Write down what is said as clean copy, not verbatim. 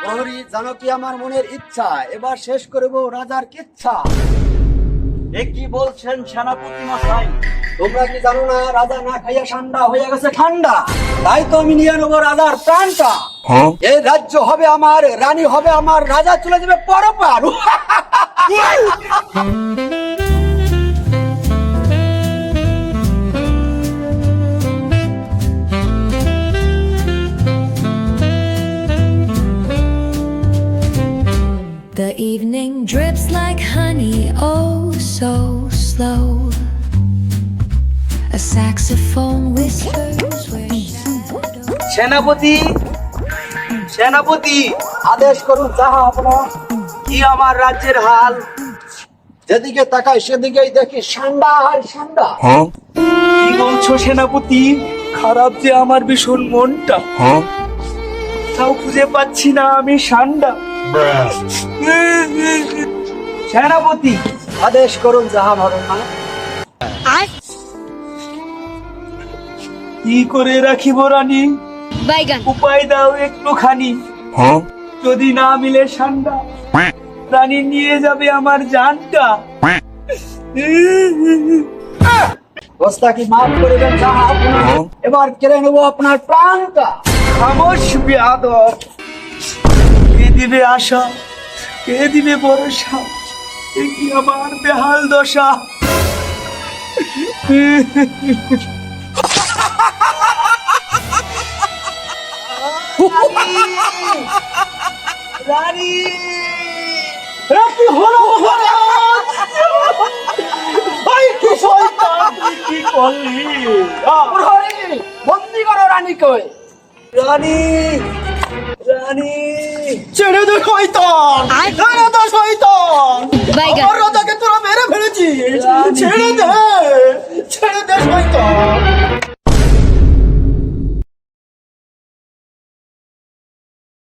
প্রহরী, জানো কি আমার মনের ইচ্ছা? এবার শেষ করব রাজার কিচ্ছা। এ কি বলছেন সেনাপতি মশাই? তোমরা কি জানো না, রাজা না খাইয়া ঠান্ডা হয়ে গেছে ঠান্ডা। তাই তো আমি নিয়ে নেবো রাজার প্রাণটা। এই রাজ্য হবে আমার, রানী হবে আমার, রাজা চলে যাবে পরপার। The evening drips like honey, oh so slow. A saxophone whispers where shadows. সেনাপতি, সেনাপতি, আদেশ করুন যাহা আপনার। কি আমার রাজ্যের হাল? যেদিকে তাকাই সেদিকেই দেখি ঠান্ডা আর ঠান্ডা। কি বলছো সেনাপতি? খারাপ যে আমার ভীষণ মনটা। তাও খুঁজে পাচ্ছি না আমি সান্ডা। সেনাপতি, আদেশ করুন যাহা ভালো না। কি করে রাখিব রানী? বাইগান উপায় দাও একটুখানি। যদি না মিলে সান্ডা, রানী নিয়ে যাবে আমার জানটা। বস্তা কি মাফ করে দেন যাহা আপনার। এবার কেড়ে নেবো আপনার প্রাণটা। খামোশ বেয়াদব। কে দিবে আশা, কে দিবে ভরসা? এ কি আমার বেহাল দশা। রানী, রাত্রি হলো মহারাজ। ভাই কি শয়তান, তুই কি করলি? প্রহরী, বন্দি করো রানীকে। রানী, রানী, ছেড়ে দে শয়তান, ছেড়ে দে শয়তান। বাইগান আমার রাজাকে তোরা মেরে ফেলেছিস। ছেড়ে দে, ছেড়ে দে শয়তান।